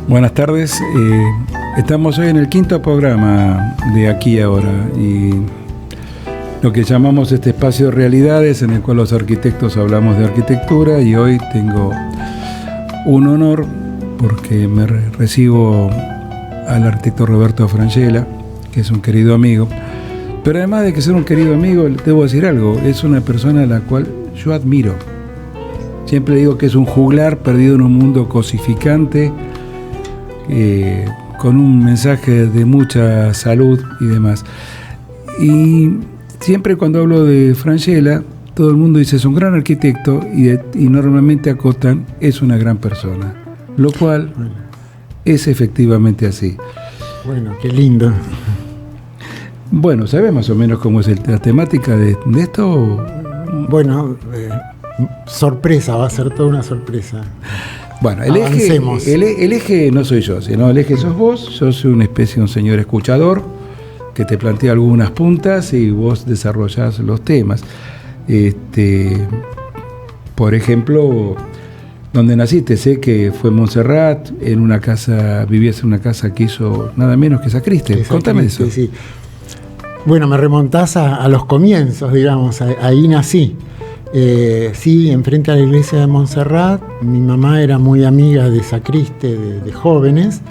Buenas tardes, estamos hoy en el quinto programa de Aquí y Ahora y lo que llamamos este espacio de realidades en el cual los arquitectos hablamos de arquitectura, y hoy tengo un honor porque me recibo al arquitecto Roberto Frangella, que es un querido amigo, pero además de que ser un querido amigo, debo decir algo, es una persona a la cual yo admiro. Siempre digo que es un juglar perdido en un mundo cosificante, con un mensaje de mucha salud y demás. Y siempre cuando hablo de Frangella, todo el mundo dice es un gran arquitecto y normalmente acotan es una gran persona, lo cual es efectivamente así. Bueno, qué lindo. Bueno, ¿sabes más o menos cómo es la temática de esto? Bueno, sorpresa, va a ser toda una sorpresa. Bueno, el eje no soy yo, sino el eje sos vos. Yo soy una especie de un señor escuchador que te plantea algunas puntas y vos desarrollás los temas. Por ejemplo, donde naciste, sé que fue en Montserrat, vivías en una casa que hizo nada menos que Sacriste. Contame eso. Sí. Bueno, me remontás a los comienzos, digamos, ahí nací. Sí, enfrente a la iglesia de Montserrat. Mi mamá era muy amiga de Sacriste de jóvenes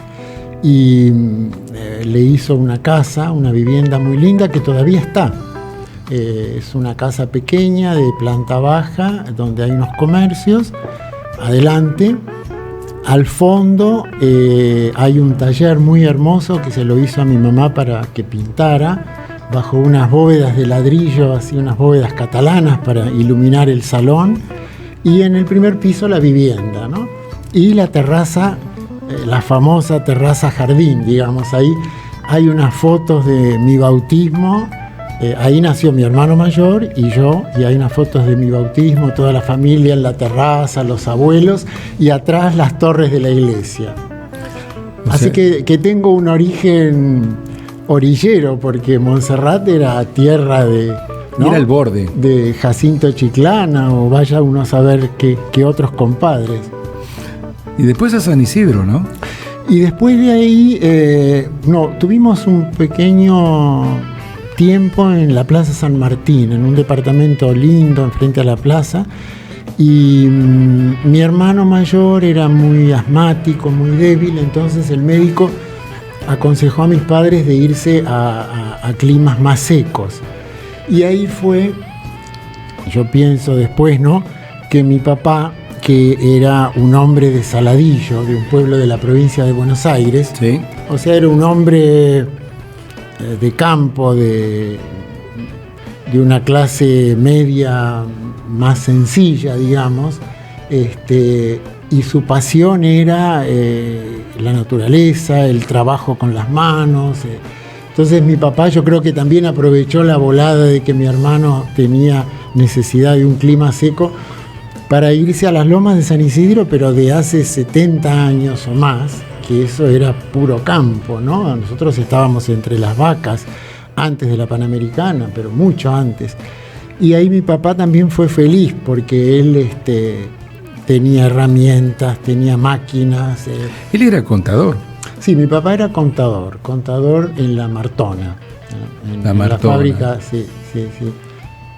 y le hizo una casa, una vivienda muy linda que todavía está. Es una casa pequeña de planta baja donde hay unos comercios. Adelante, al fondo, hay un taller muy hermoso que se lo hizo a mi mamá para que pintara, bajo unas bóvedas de ladrillo, así unas bóvedas catalanas para iluminar el salón, y en el primer piso la vivienda, ¿no? Y la terraza, la famosa terraza jardín, digamos, ahí hay unas fotos de mi bautismo, ahí nació mi hermano mayor y yo, y hay unas fotos de mi bautismo, toda la familia en la terraza, los abuelos, y atrás las torres de la iglesia. Así que tengo un origen orillero, porque Montserrat era tierra de, ¿no? Era el borde de Jacinto Chiclana, o vaya uno a saber qué otros compadres. Y después a San Isidro, ¿no? Y después de ahí, tuvimos un pequeño tiempo en la Plaza San Martín, en un departamento lindo enfrente a la plaza, y mi hermano mayor era muy asmático, muy débil, entonces el médico aconsejó a mis padres de irse a climas más secos. Y ahí fue, yo pienso después, ¿no?, que mi papá, que era un hombre de Saladillo, de un pueblo de la provincia de Buenos Aires, ¿sí? O sea, era un hombre de campo, de una clase media más sencilla, digamos, y su pasión era la naturaleza, el trabajo con las manos. Entonces mi papá, yo creo que también aprovechó la volada de que mi hermano tenía necesidad de un clima seco para irse a las lomas de San Isidro, pero de hace 70 años o más, que eso era puro campo, ¿no? Nosotros estábamos entre las vacas antes de la Panamericana, pero mucho antes. Y ahí mi papá también fue feliz porque él tenía herramientas, tenía máquinas. Él era contador. Sí, mi papá era contador en la Martona. En la fábrica, sí.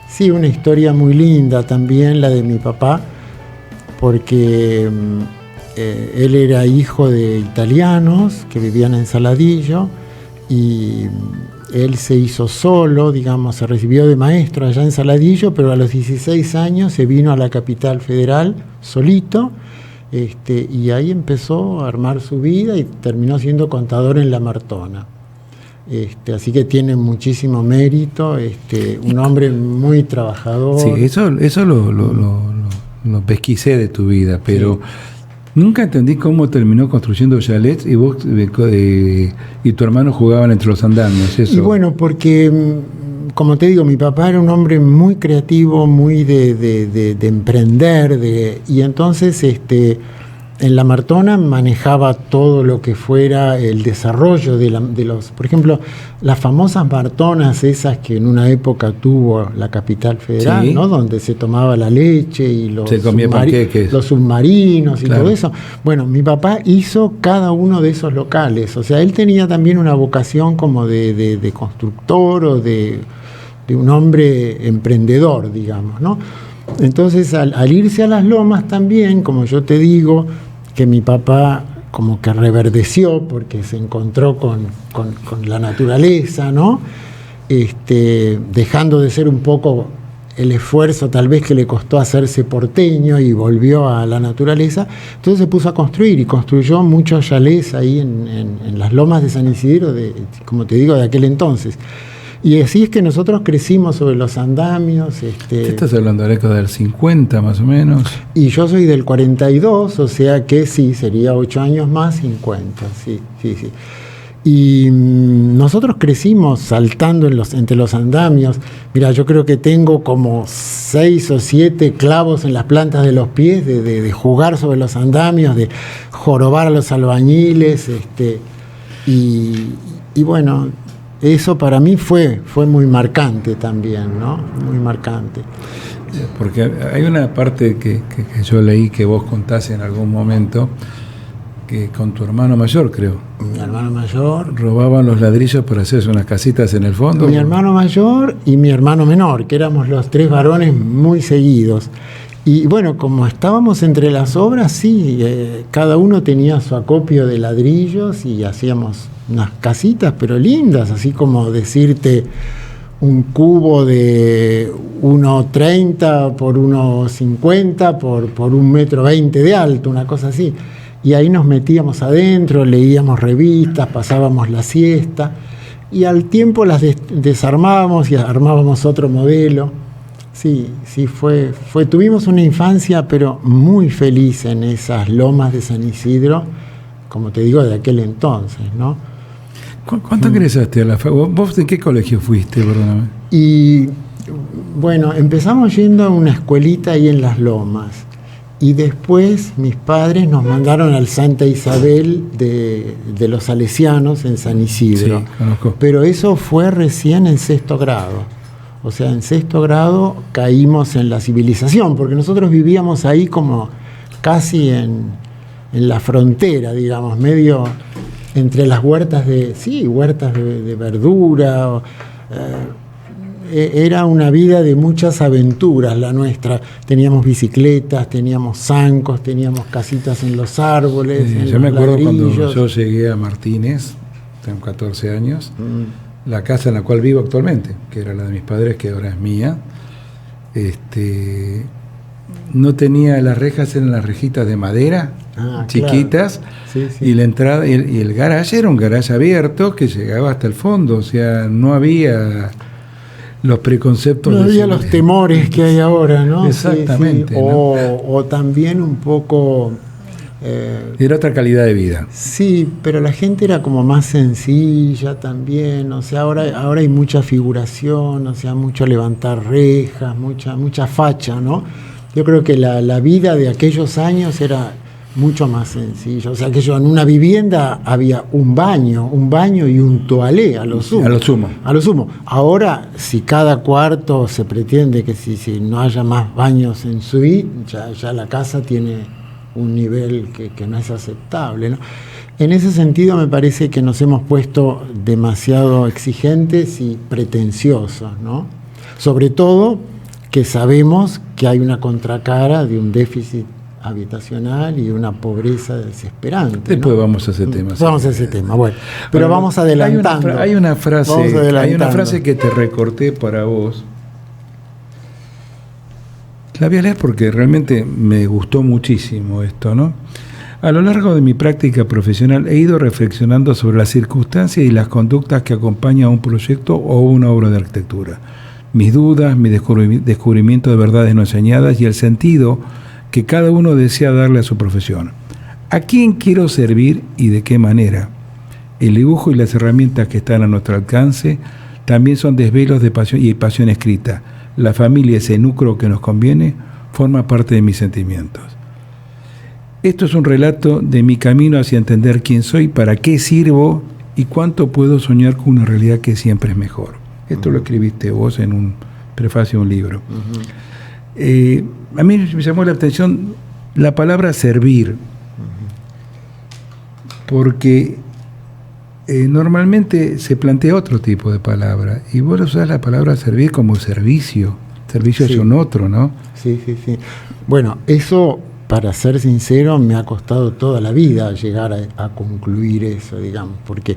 Sí, una historia muy linda también la de mi papá, porque él era hijo de italianos que vivían en Saladillo y él se hizo solo, digamos, se recibió de maestro allá en Saladillo, pero a los 16 años se vino a la capital federal solito, y ahí empezó a armar su vida y terminó siendo contador en La Martona. Así que tiene muchísimo mérito, un hombre muy trabajador. Sí, eso lo pesquisé de tu vida, pero sí. Nunca entendí cómo terminó construyendo chalets y vos y tu hermano jugaban entre los andamios. Eso. Y bueno, porque, como te digo, mi papá era un hombre muy creativo, muy de emprender, y entonces en La Martona manejaba todo lo que fuera el desarrollo de los, por ejemplo, las famosas martonas esas que en una época tuvo la capital federal, sí, ¿no? Donde se tomaba la leche y los submarinos y claro, todo eso. Bueno, mi papá hizo cada uno de esos locales. O sea, él tenía también una vocación como de constructor o de un hombre emprendedor, digamos, ¿no? Entonces, al irse a las lomas también, como yo te digo, que mi papá como que reverdeció porque se encontró con la naturaleza, ¿no? Dejando de ser un poco el esfuerzo tal vez que le costó hacerse porteño y volvió a la naturaleza. Entonces se puso a construir y construyó muchos chalés ahí en las lomas de San Isidro, como te digo, de aquel entonces. Y así es que nosotros crecimos sobre los andamios. ¿Qué estás hablando de la década del 50 más o menos? Y yo soy del 42, o sea que sí, sería 8 años más, 50, sí. Y nosotros crecimos saltando entre los andamios. Mira, yo creo que tengo como 6 o 7 clavos en las plantas de los pies de jugar sobre los andamios, de jorobar a los albañiles, y bueno, eso para mí fue muy marcante también, ¿no? Muy marcante. Porque hay una parte que yo leí que vos contás en algún momento, que con tu hermano mayor, creo. Mi hermano mayor. Robaban los ladrillos para hacerse unas casitas en el fondo. Mi hermano mayor y mi hermano menor, que éramos los 3 varones muy seguidos. Y bueno, como estábamos entre las obras, sí, cada uno tenía su acopio de ladrillos y hacíamos unas casitas, pero lindas, así como decirte un cubo de 1,30 por 1,50 por 1,20 m de alto, una cosa así. Y ahí nos metíamos adentro, leíamos revistas, pasábamos la siesta y al tiempo las desarmábamos y armábamos otro modelo. Sí, tuvimos una infancia pero muy feliz en esas lomas de San Isidro, como te digo, de aquel entonces, ¿no? ¿Cuánto ingresaste a la facultad? ¿Vos en qué colegio fuiste, perdóname? Y bueno, empezamos yendo a una escuelita ahí en Las Lomas y después mis padres nos mandaron al Santa Isabel de los Salesianos en San Isidro. Sí, conozco. Pero eso fue recién en 6º grado. O sea, en 6º grado caímos en la civilización, porque nosotros vivíamos ahí como casi en la frontera, digamos, medio entre las huertas de verdura. Era una vida de muchas aventuras la nuestra. Teníamos bicicletas, teníamos zancos, teníamos casitas en los árboles. Yo me acuerdo cuando yo llegué a Martínez, tengo 14 años. La casa en la cual vivo actualmente, que era la de mis padres, que ahora es mía, no tenía las rejas, eran las rejitas de madera, chiquitas, claro. Sí. Y la entrada y el garage era un garage abierto que llegaba hasta el fondo, o sea, no había los preconceptos. No había los temores que hay ahora, ¿no? Exactamente. Sí. O también un poco... era otra calidad de vida. Sí, pero la gente era como más sencilla también, o sea, ahora hay mucha figuración, o sea, mucho levantar rejas, mucha facha, ¿no? Yo creo que la vida de aquellos años era mucho más sencilla, o sea, que en una vivienda había un baño y un toalé a lo sumo. Ahora, si cada cuarto se pretende que si no haya más baños en suite, ya la casa tiene un nivel que no es aceptable, ¿no? En ese sentido me parece que nos hemos puesto demasiado exigentes y pretenciosos, ¿no? Sobre todo que sabemos que hay una contracara de un déficit habitacional y una pobreza desesperante. Después, ¿no? Vamos a ese tema. Vamos a ese tema, bueno. Pero vamos adelantando. Hay una frase que te recorté para vos. La voy a leer porque realmente me gustó muchísimo esto, ¿no? A lo largo de mi práctica profesional he ido reflexionando sobre las circunstancias y las conductas que acompañan a un proyecto o una obra de arquitectura. Mis dudas, mi descubrimiento de verdades no enseñadas y el sentido que cada uno desea darle a su profesión. ¿A quién quiero servir y de qué manera? El dibujo y las herramientas que están a nuestro alcance también son desvelos de pasión y pasión escrita. La familia, ese núcleo que nos conviene, forma parte de mis sentimientos. Esto es un relato de mi camino hacia entender quién soy, para qué sirvo y cuánto puedo soñar con una realidad que siempre es mejor. Esto lo escribiste vos en un prefacio de un libro. A mí me llamó la atención la palabra servir, porque normalmente se plantea otro tipo de palabra, y vos usás la palabra servir como servicio. Servicio es un otro, ¿no? Sí. Bueno, eso, para ser sincero, me ha costado toda la vida llegar a concluir eso, digamos, porque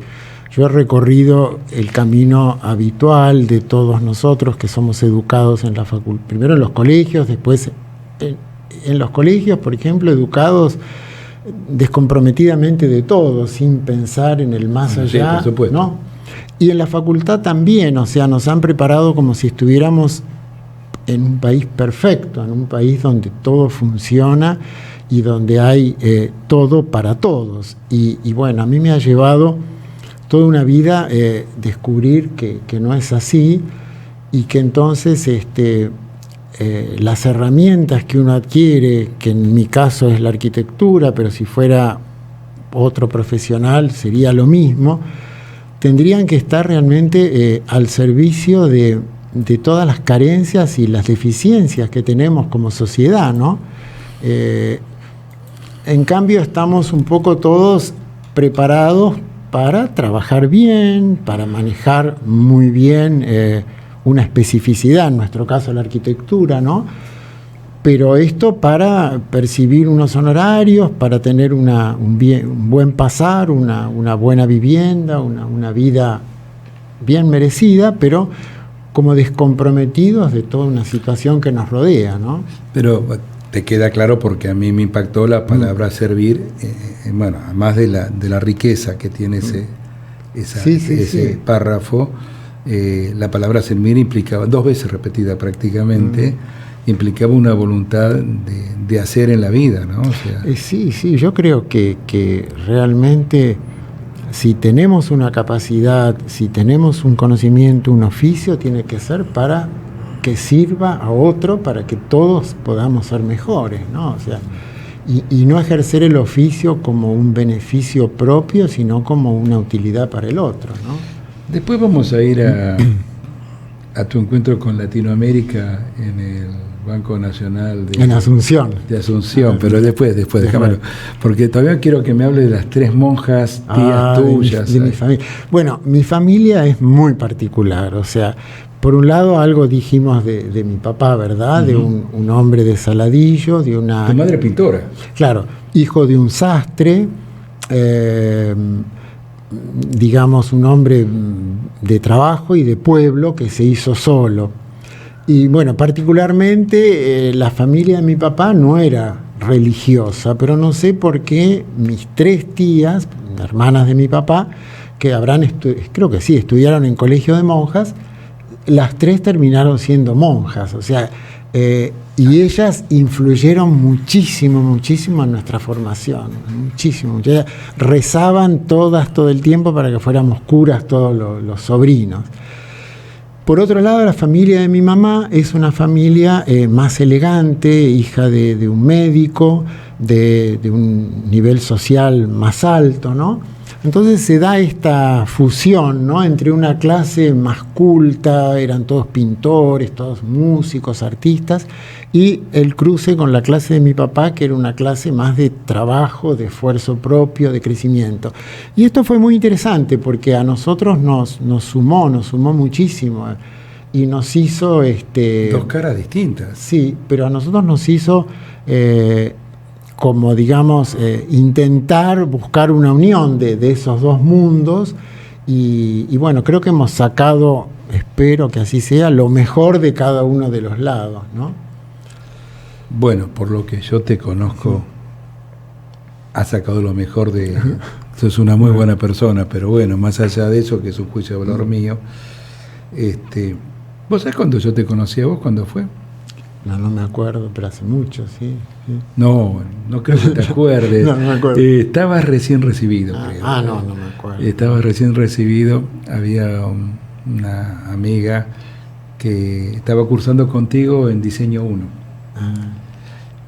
yo he recorrido el camino habitual de todos nosotros que somos educados en la facultad, primero en los colegios, después en los colegios, por ejemplo, educados descomprometidamente de todo, sin pensar en el más allá, por supuesto, ¿no? Y en la facultad también, o sea, nos han preparado como si estuviéramos en un país perfecto, en un país donde todo funciona y donde hay todo para todos. Y bueno, a mí me ha llevado toda una vida descubrir que no es así, y que entonces las herramientas que uno adquiere, que en mi caso es la arquitectura, pero si fuera otro profesional sería lo mismo, tendrían que estar realmente al servicio de todas las carencias y las deficiencias que tenemos como sociedad, ¿no? En cambio, estamos un poco todos preparados para trabajar bien, para manejar muy bien una especificidad, en nuestro caso la arquitectura, ¿no? Pero esto para percibir unos honorarios, para tener un buen pasar, una buena vivienda, una vida bien merecida, pero como descomprometidos de toda una situación que nos rodea, ¿no? Pero te queda claro, porque a mí me impactó la palabra servir, bueno, además de la riqueza que tiene ese párrafo, la palabra servir implicaba, 2 veces repetida prácticamente, implicaba una voluntad de hacer en la vida, ¿no? O sea, sí, yo creo que realmente, si tenemos una capacidad, si tenemos un conocimiento, un oficio, tiene que ser para que sirva a otro, para que todos podamos ser mejores, ¿no? O sea, y no ejercer el oficio como un beneficio propio, sino como una utilidad para el otro, ¿no? Después vamos a ir a tu encuentro con Latinoamérica en el Banco Nacional en Asunción. De Asunción, pero después, déjamelo. Porque todavía quiero que me hable de las 3 monjas tías tuyas. De mi familia. Bueno, mi familia es muy particular, o sea, por un lado algo dijimos de mi papá, ¿verdad? De un hombre de Saladillo, de una... Tu madre pintora. Claro, hijo de un sastre, digamos, un hombre de trabajo y de pueblo que se hizo solo. Y bueno, particularmente la familia de mi papá no era religiosa, pero no sé por qué mis 3 tías, hermanas de mi papá, que creo que sí, estudiaron en colegio de monjas, las 3 terminaron siendo monjas, o sea, y ellas influyeron muchísimo en nuestra formación, muchísimo. Ellas rezaban todas todo el tiempo para que fuéramos curas todos los sobrinos. Por otro lado, la familia de mi mamá es una familia más elegante, hija de un médico, de un nivel social más alto, ¿no? Entonces se da esta fusión, ¿no?, entre una clase más culta, eran todos pintores, todos músicos, artistas, y el cruce con la clase de mi papá, que era una clase más de trabajo, de esfuerzo propio, de crecimiento. Y esto fue muy interesante porque a nosotros nos sumó muchísimo y nos hizo... 2 caras distintas. Sí, pero a nosotros nos hizo como digamos, intentar buscar una unión de esos dos mundos y bueno, creo que hemos sacado, espero que así sea, lo mejor de cada uno de los lados, ¿no? Bueno, por lo que yo te conozco, has sacado lo mejor de... Sos una muy buena persona, pero bueno, más allá de eso, que es un juicio de valor mío, ¿vos sabés cuándo yo te conocí a vos? ¿Cuándo fue? No me acuerdo, pero hace mucho, sí. No creo que te acuerdes. No me acuerdo. Estabas recién recibido, creo. No me acuerdo. Estabas recién recibido, había una amiga que estaba cursando contigo en Diseño 1.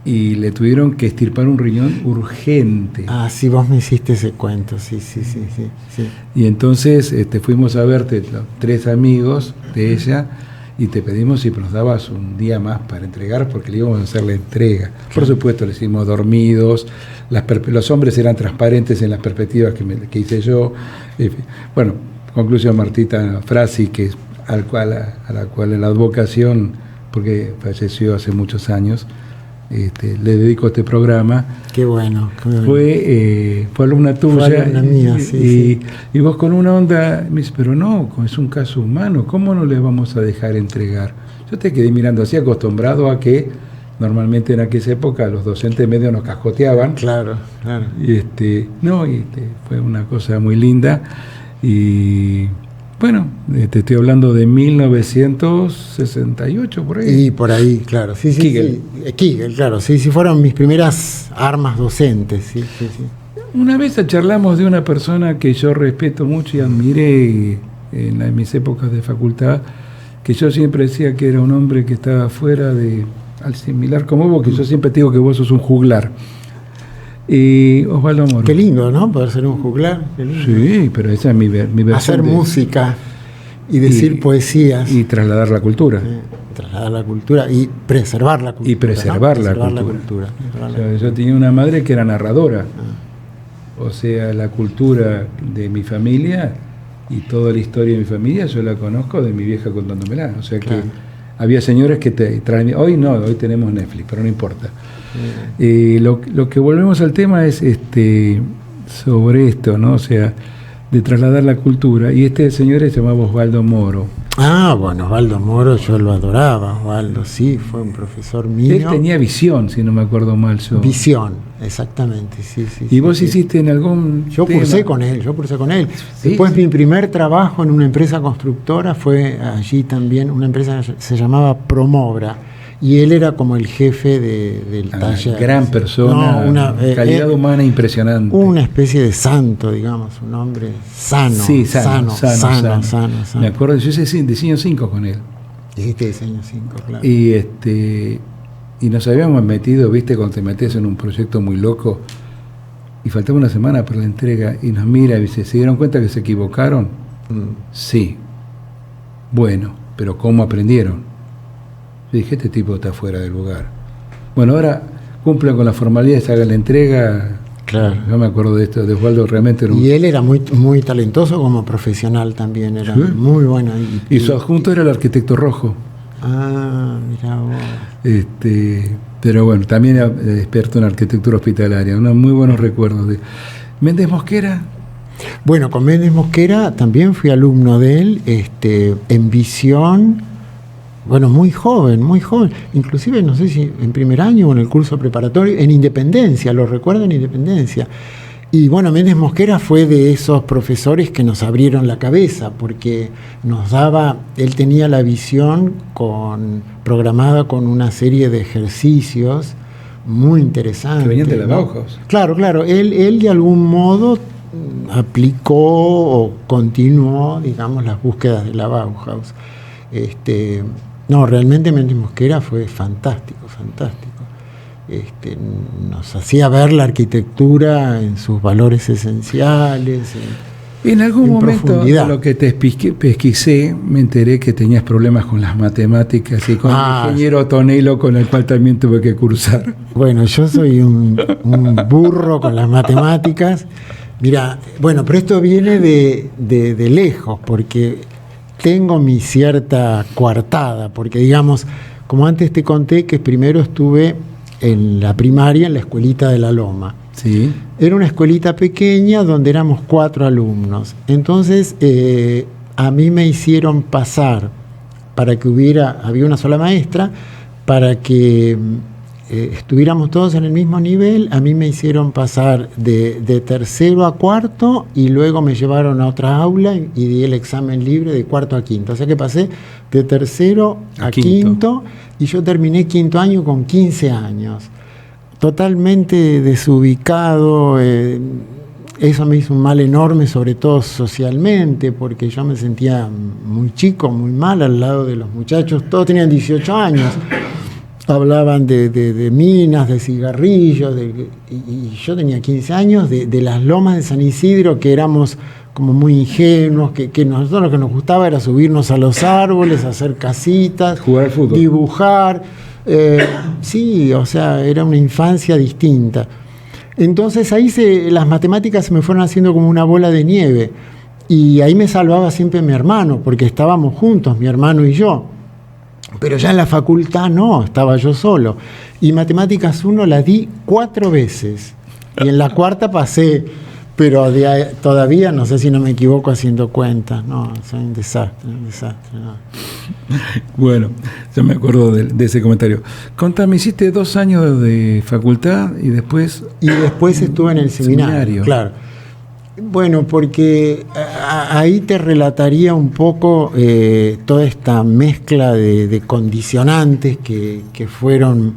Y le tuvieron que extirpar un riñón urgente. Sí, vos me hiciste ese cuento, sí. Y entonces fuimos a verte, los 3 amigos de ella, y te pedimos si nos dabas un día más para entregar, porque le íbamos a hacer la entrega. Por supuesto, le hicimos dormidos, los hombres eran transparentes en las perspectivas que hice yo. Bueno, conclusión, Martita Frasi, que a la cual en la advocación, porque falleció hace muchos años, le dedico este programa. Qué bueno. Fue alumna tuya. Fue alumna mía, sí. Y vos con una onda me dices, pero no, es un caso humano, ¿cómo no le vamos a dejar entregar? Yo te quedé mirando así, acostumbrado a que normalmente en aquella época los docentes medio nos cascoteaban. Claro. Y fue una cosa muy linda. Y bueno, te estoy hablando de 1968, por ahí. Y por ahí, claro. Sí. Kegel, claro. Sí, fueron mis primeras armas docentes, sí. Una vez charlamos de una persona que yo respeto mucho y admiré en mis épocas de facultad, que yo siempre decía que era un hombre que estaba fuera al similar como vos, que yo siempre te digo que vos sos un juglar. Y Osvaldo Moro. Qué lindo, ¿no? Poder ser un juglar. Sí, pero esa es mi versión. Hacer música y decir poesías. Y trasladar la cultura. Trasladar la cultura y preservar la cultura. Y preservar la cultura. O sea, yo tenía una madre que era narradora. O sea, la cultura de mi familia y toda la historia de mi familia yo la conozco de mi vieja contándomela. O sea que había señores que te traen... Hoy tenemos Netflix, pero no importa. Lo que volvemos al tema es sobre esto, ¿no? O sea, de trasladar la cultura. Y este señor se llamaba Osvaldo Moro. Bueno, Osvaldo Moro yo lo adoraba. Osvaldo, sí, fue un profesor mío. Él tenía visión, si no me acuerdo mal yo. Visión, exactamente, sí. ¿Y vos hiciste en algún Yo cursé con él. ¿Sí? Después mi primer trabajo en una empresa constructora fue allí también, una empresa que se llamaba Promobra. Y él era como el jefe del taller. Gran persona, calidad humana impresionante. Una especie de santo, digamos, un hombre sano. Sí, sano. Me acuerdo, yo hice diseño 5 con él. Hiciste diseño 5, claro. Y nos habíamos metido, viste, cuando te metes en un proyecto muy loco, y faltaba una semana para la entrega, y nos mira y dice, ¿se dieron cuenta que se equivocaron? Sí. Bueno, pero ¿cómo aprendieron? Yo dije, este tipo está fuera del lugar. Bueno, ahora cumplan con la formalidad, se haga la entrega. Claro. Yo me acuerdo de esto, de Osvaldo realmente. Y él era muy, muy talentoso como profesional también, era muy bueno. Y su adjunto era el arquitecto Rojo. Mirá vos. Pero bueno, también era experto en arquitectura hospitalaria. Unos muy buenos recuerdos de Méndez Mosquera. Bueno, con Méndez Mosquera también fui alumno de él, en visión. Bueno, muy joven, inclusive no sé si en primer año o en el curso preparatorio, en Independencia, lo recuerdo en Independencia. Y bueno, Méndez Mosquera fue de esos profesores que nos abrieron la cabeza, porque él tenía la visión programada con una serie de ejercicios muy interesantes. Que venían de la Bauhaus. Claro, él de algún modo aplicó o continuó, digamos, las búsquedas de la Bauhaus. Realmente Méndez Mosquera fue fantástico. Nos hacía ver la arquitectura en sus valores esenciales. En algún momento, profundidad. De lo que te pesquisé, me enteré que tenías problemas con las matemáticas y con el ingeniero Tonelo, con el cual también tuve que cursar. Bueno, yo soy un burro con las matemáticas. Mira, bueno, pero esto viene de lejos, porque tengo mi cierta coartada, porque digamos, como antes te conté, que primero estuve en la primaria en la escuelita de La Loma. Sí. Era una escuelita pequeña donde éramos 4 alumnos. Entonces a mí me hicieron pasar para que había una sola maestra, para que estuviéramos todos en el mismo nivel. A mí me hicieron pasar de tercero a cuarto y luego me llevaron a otra aula y di el examen libre de cuarto a quinto. O sea que pasé de tercero a quinto y yo terminé quinto año con 15 años. Totalmente desubicado, eso me hizo un mal enorme, sobre todo socialmente, porque yo me sentía muy chico, muy mal al lado de los muchachos. Todos tenían 18 años, hablaban de minas, de cigarrillos, y yo tenía 15 años, de las lomas de San Isidro, que éramos como muy ingenuos, que nosotros lo que nos gustaba era subirnos a los árboles, hacer casitas, jugar al fútbol, dibujar. Sí, o sea, era una infancia distinta. Entonces ahí las matemáticas se me fueron haciendo como una bola de nieve, y ahí me salvaba siempre mi hermano, porque estábamos juntos, mi hermano y yo. Pero ya en la facultad no, estaba yo solo. Y matemáticas 1 la di 4 veces, y en la cuarta pasé, pero todavía no sé si no me equivoco haciendo cuentas. No, soy un desastre, no. Bueno, yo me acuerdo de ese comentario. Contame, hiciste 2 años de facultad y después... Y después estuve en el seminario. Claro. Bueno, porque ahí te relataría un poco toda esta mezcla de condicionantes que fueron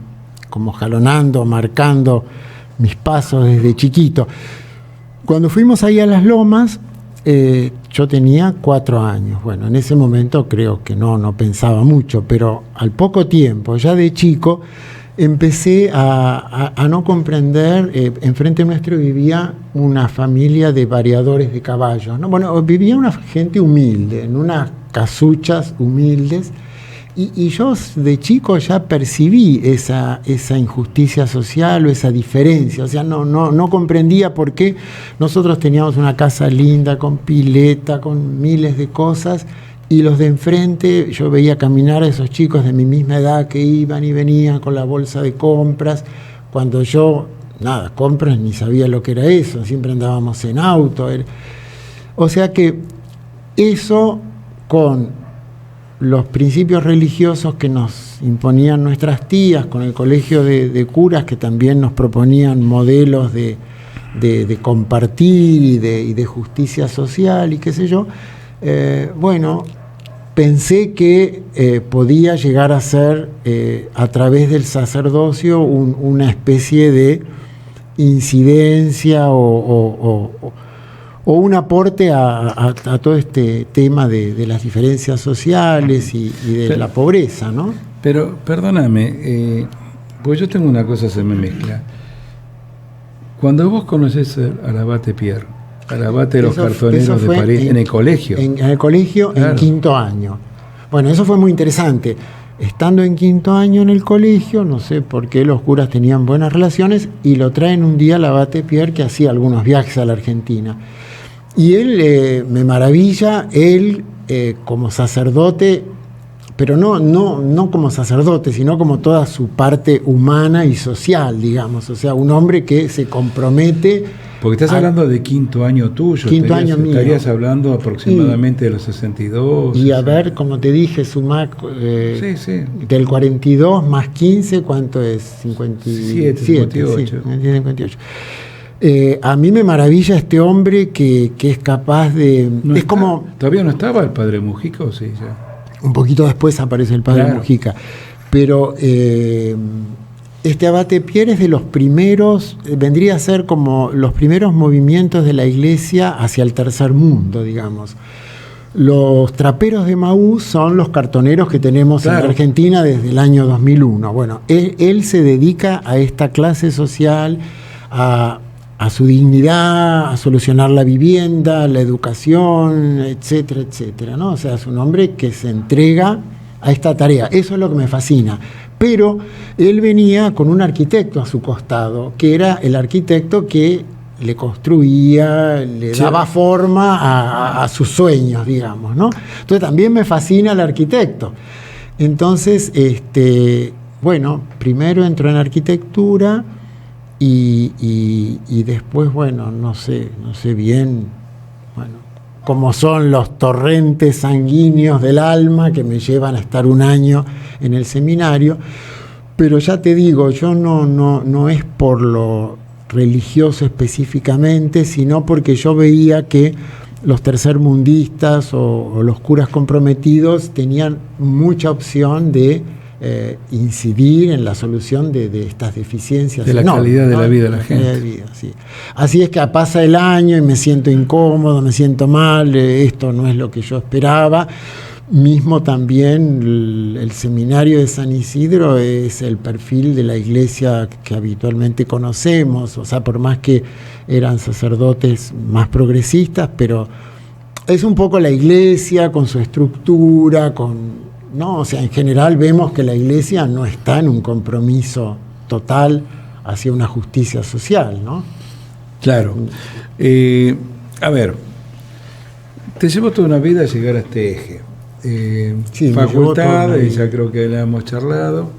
como jalonando, marcando mis pasos desde chiquito. Cuando fuimos ahí a Las Lomas, yo tenía 4 años. Bueno, en ese momento creo que no pensaba mucho, pero al poco tiempo, ya de chico, empecé a no comprender. Enfrente nuestro vivía una familia de variadores de caballos, ¿no? Bueno, vivía una gente humilde, en unas casuchas humildes, y yo de chico ya percibí esa injusticia social o esa diferencia. O sea, no comprendía por qué nosotros teníamos una casa linda, con pileta, con miles de cosas, y los de enfrente, yo veía caminar a esos chicos de mi misma edad que iban y venían con la bolsa de compras, cuando yo, compras ni sabía lo que era eso, siempre andábamos en auto. O sea que eso, con los principios religiosos que nos imponían nuestras tías, con el colegio de curas que también nos proponían modelos de compartir y de justicia social y qué sé yo, bueno, pensé que podía llegar a ser, a través del sacerdocio, una especie de incidencia o un aporte a todo este tema de las diferencias sociales y de la pobreza, ¿no? Pero, perdóname, pues yo tengo una cosa que se me mezcla. Cuando vos conocés al abate Pierre, al abate de los cartoneros de París, en el colegio. En el colegio, claro. En quinto año. Bueno, eso fue muy interesante. Estando en quinto año en el colegio, no sé por qué los curas tenían buenas relaciones, y lo traen un día al abate Pierre, que hacía algunos viajes a la Argentina. Y él me maravilla, como sacerdote, pero no como sacerdote, sino como toda su parte humana y social, digamos. O sea, un hombre que se compromete. Porque estás hablando de quinto año tuyo. Quinto año mío. Estarías hablando aproximadamente de los 62. Y a ver, como te dije, sumar del 42 más 15, ¿cuánto es? 57. 58. Sí, 58. A mí me maravilla este hombre que es capaz de... ¿Todavía no estaba el padre Mujica o sí? Ya? Un poquito después aparece el padre Mujica. Pero este abate Pierre es de los primeros, vendría a ser como los primeros movimientos de la Iglesia hacia el tercer mundo, digamos. Los traperos de Maús son los cartoneros que tenemos en Argentina desde el año 2001. Bueno, él se dedica a esta clase social, a su dignidad, a solucionar la vivienda, la educación, etcétera, etcétera, ¿no? O sea, es un hombre que se entrega a esta tarea. Eso es lo que me fascina. Pero él venía con un arquitecto a su costado, que era el arquitecto que le construía, le daba forma a sus sueños, digamos, ¿no? Entonces también me fascina el arquitecto. Entonces, bueno, primero entró en arquitectura y después, bueno, no sé bien, bueno, cómo son los torrentes sanguíneos del alma que me llevan a estar un año en el seminario. Pero ya te digo, yo no es por lo religioso específicamente, sino porque yo veía que los tercermundistas o los curas comprometidos tenían mucha opción de incidir en la solución de estas deficiencias. De la calidad de la vida de la gente. Vida, sí. Así es que pasa el año y me siento incómodo, me siento mal, esto no es lo que yo esperaba. Mismo también el seminario de San Isidro es el perfil de la iglesia que habitualmente conocemos, o sea, por más que eran sacerdotes más progresistas, pero es un poco la iglesia con su estructura, ¿no? O sea, en general vemos que la iglesia no está en un compromiso total hacia una justicia social, ¿no? Claro. A ver, te llevó toda una vida a llegar a este eje. Sí, facultad, ya creo que la hemos charlado.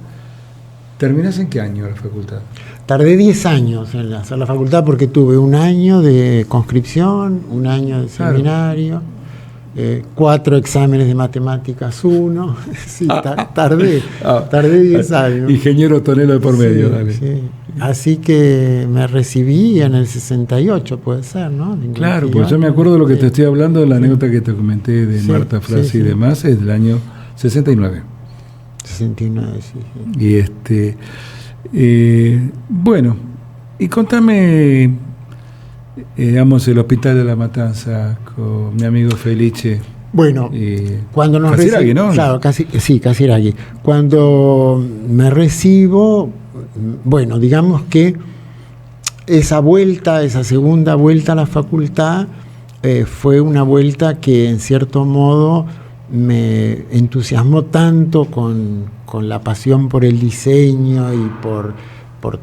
¿Terminás en qué año la facultad? Tardé 10 años en hacer la facultad porque tuve un año de conscripción, un año de seminario, 4 exámenes de matemáticas, 1. Sí, tardé 10 años. Ingeniero Tonelo de por medio, sí, dale. Sí. Así que me recibí en el 68, puede ser, ¿no? Claro, pues yo me acuerdo de lo que te estoy hablando, de la anécdota que te comenté de Marta Frasi y demás, es del año 69. 69, sí. Y bueno, y contame, digamos, el Hospital de la Matanza con mi amigo Felice. Bueno, cuando nos Casiraghi, ¿no? Claro, Casiraghi. Cuando me recibo, bueno, digamos que esa segunda vuelta a la facultad fue una vuelta que en cierto modo me entusiasmó tanto con la pasión por el diseño y por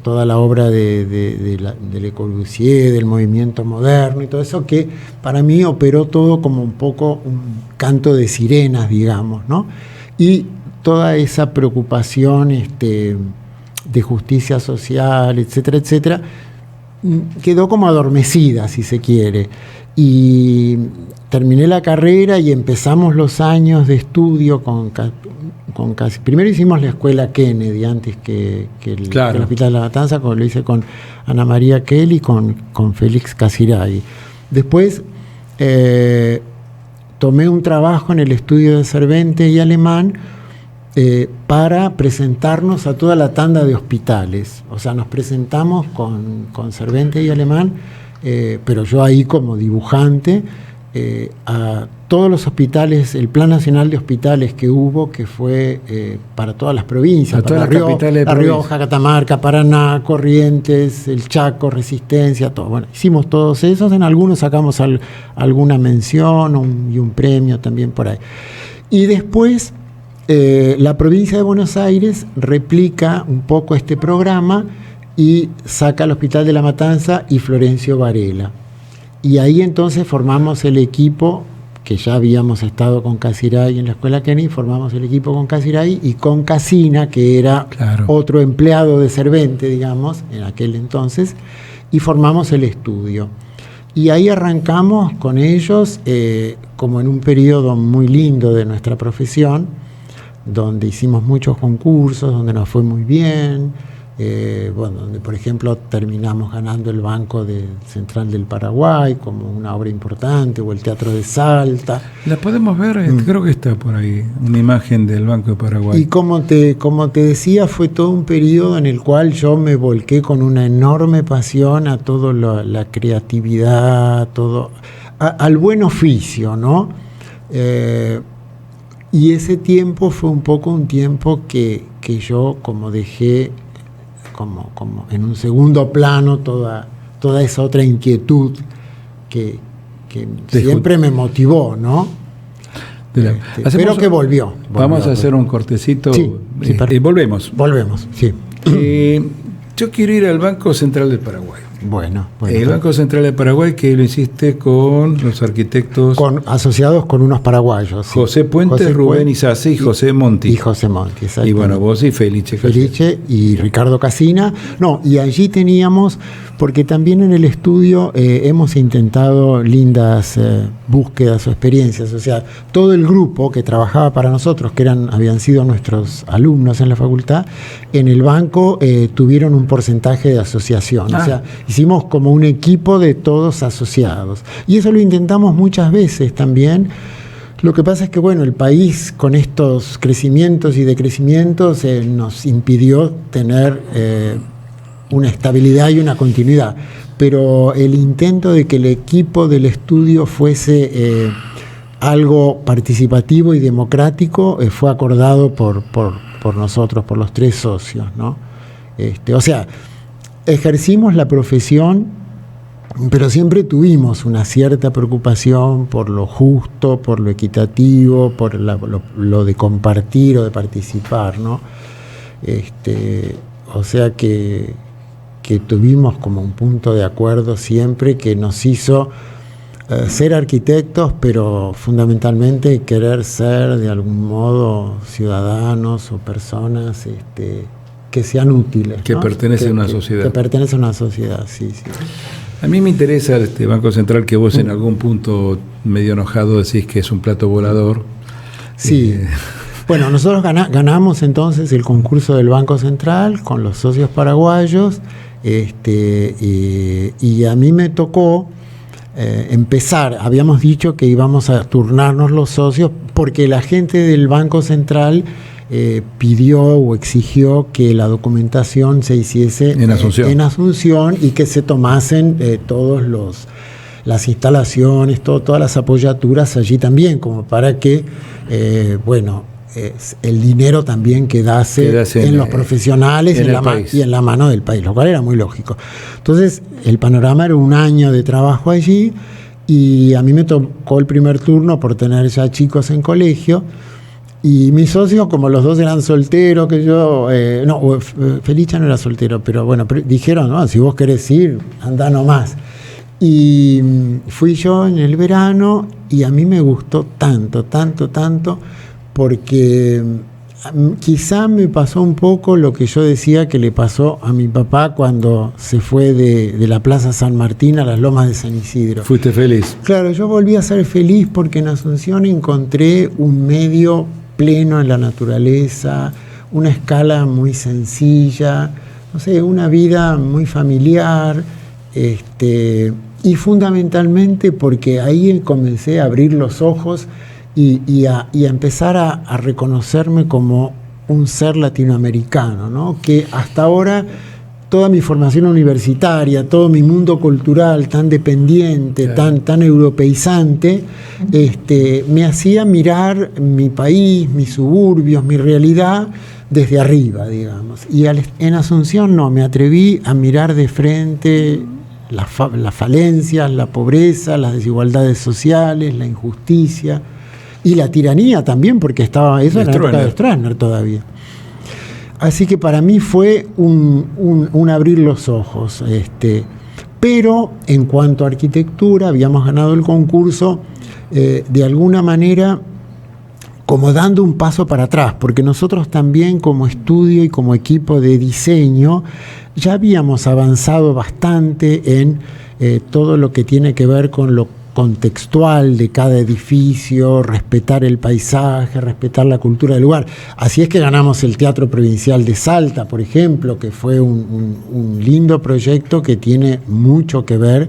toda la obra de Le Corbusier, del movimiento moderno y todo eso, que para mí operó todo como un poco un canto de sirenas, digamos, ¿no? Y toda esa preocupación de justicia social, etcétera, etcétera, quedó como adormecida, si se quiere. Y terminé la carrera y empezamos los años de estudio primero hicimos la escuela Kennedy antes que el Hospital de la Matanza, lo hice con Ana María Kelly y con Félix Casiraghi. Después tomé un trabajo en el estudio de Cervantes y Alemán para presentarnos a toda la tanda de hospitales. O sea, nos presentamos con Cervantes y Alemán, pero yo ahí como dibujante, a todos los hospitales, el Plan Nacional de Hospitales que hubo, que fue para todas las provincias, para La Rioja, Catamarca, Paraná, Corrientes, el Chaco, Resistencia, todo. Bueno, hicimos todos esos, en algunos sacamos alguna mención y un premio también por ahí. Y después la provincia de Buenos Aires replica un poco este programa y saca el Hospital de la Matanza y Florencio Varela. Y ahí entonces formamos el equipo, que ya habíamos estado con Casiraghi en la escuela Kennedy, formamos el equipo con Casiraghi y con Casina, que era otro empleado de Cervantes, digamos, en aquel entonces, y formamos el estudio. Y ahí arrancamos con ellos como en un periodo muy lindo de nuestra profesión, donde hicimos muchos concursos, donde nos fue muy bien, donde por ejemplo terminamos ganando el Banco Central del Paraguay como una obra importante, o el Teatro de Salta. La podemos ver, creo que está por ahí, una imagen del Banco de Paraguay. Y como te decía, fue todo un periodo en el cual yo me volqué con una enorme pasión a toda la creatividad, al buen oficio, ¿no? Y ese tiempo fue un poco un tiempo que yo como dejé como en un segundo plano toda esa otra inquietud que siempre me motivó, ¿no? Pero que volvió. Vamos a hacer un cortecito y volvemos. Volvemos, sí. Yo quiero ir al Banco Central del Paraguay. Bueno. El Banco Central de Paraguay, que lo hiciste con los arquitectos... asociados con unos paraguayos. Sí. José Puente, Rubén Isasi y José Monti. Y José Monti, exacto. Y bueno, vos y Felice y Ricardo Casina. No, y allí teníamos, porque también en el estudio hemos intentado lindas búsquedas o experiencias. O sea, todo el grupo que trabajaba para nosotros, que habían sido nuestros alumnos en la facultad, en el banco tuvieron un porcentaje de asociación. O sea, hicimos como un equipo de todos asociados. Y eso lo intentamos muchas veces también. Lo que pasa es que, bueno, el país con estos crecimientos y decrecimientos nos impidió tener una estabilidad y una continuidad. Pero el intento de que el equipo del estudio fuese algo participativo y democrático fue acordado por nosotros, por los 3 socios, ¿no? O sea, ejercimos la profesión, pero siempre tuvimos una cierta preocupación por lo justo, por lo equitativo, por lo de compartir o de participar, ¿no? O sea que tuvimos como un punto de acuerdo siempre que nos hizo ser arquitectos, pero fundamentalmente querer ser de algún modo ciudadanos o personas que sean útiles, que, ¿no?, pertenecen a una sociedad. Que pertenecen a una sociedad, sí. A mí me interesa este Banco Central, que vos en algún punto medio enojado decís que es un plato volador. Sí. Bueno, nosotros ganamos entonces el concurso del Banco Central con los socios paraguayos, y a mí me tocó empezar. Habíamos dicho que íbamos a turnarnos los socios porque la gente del Banco Central pidió o exigió que la documentación se hiciese en Asunción y que se tomasen las instalaciones, todas las apoyaturas allí también, como para que el dinero también quedase en los profesionales y en la mano del país, lo cual era muy lógico. Entonces el panorama era un año de trabajo allí, y a mí me tocó el primer turno por tener ya chicos en colegio. Y mis socios, como los dos eran solteros, que yo... Felicia no era soltero, pero bueno, dijeron, no, si vos querés ir, andá nomás. Y fui yo en el verano, y a mí me gustó tanto, porque quizá me pasó un poco lo que yo decía que le pasó a mi papá cuando se fue de la Plaza San Martín a las Lomas de San Isidro. ¿Fuiste feliz? Claro, yo volví a ser feliz porque en Asunción encontré un medio pleno en la naturaleza, una escala muy sencilla, no sé, una vida muy familiar, y fundamentalmente porque ahí comencé a abrir los ojos y a empezar a reconocerme como un ser latinoamericano, ¿no? Que hasta ahora toda mi formación universitaria, todo mi mundo cultural tan dependiente, tan europeizante, me hacía mirar mi país, mis suburbios, mi realidad desde arriba, digamos. Y en Asunción no, me atreví a mirar de frente las falencias, la pobreza, las desigualdades sociales, la injusticia y la tiranía también, porque eso en la época de Stroessner todavía. Así que para mí fue un abrir los ojos. Pero en cuanto a arquitectura, habíamos ganado el concurso de alguna manera como dando un paso para atrás, porque nosotros también como estudio y como equipo de diseño ya habíamos avanzado bastante en todo lo que tiene que ver con lo contextual de cada edificio, respetar el paisaje, respetar la cultura del lugar. Así es que ganamos el Teatro Provincial de Salta, por ejemplo, que fue un lindo proyecto que tiene mucho que ver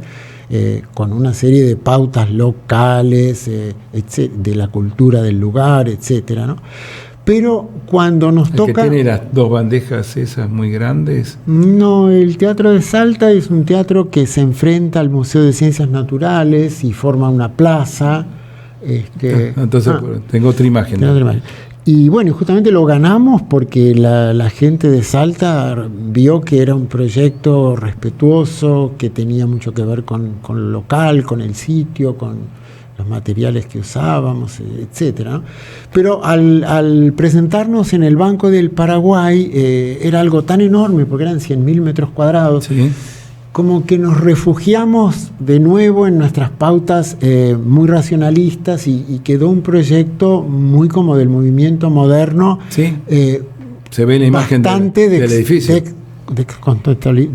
con una serie de pautas locales, de la cultura del lugar, etcétera, ¿no? Pero cuando nos toca... ¿Que tiene las 2 bandejas esas muy grandes? No, el Teatro de Salta es un teatro que se enfrenta al Museo de Ciencias Naturales y forma una plaza. Entonces tengo otra imagen. Y bueno, justamente lo ganamos porque la gente de Salta vio que era un proyecto respetuoso, que tenía mucho que ver con lo local, con el sitio, con los materiales que usábamos, etcétera, ¿no? Pero al presentarnos en el Banco del Paraguay era algo tan enorme, porque eran 100.000 metros cuadrados, sí, como que nos refugiamos de nuevo en nuestras pautas muy racionalistas y quedó un proyecto muy como del movimiento moderno. Sí, se ve la imagen del edificio.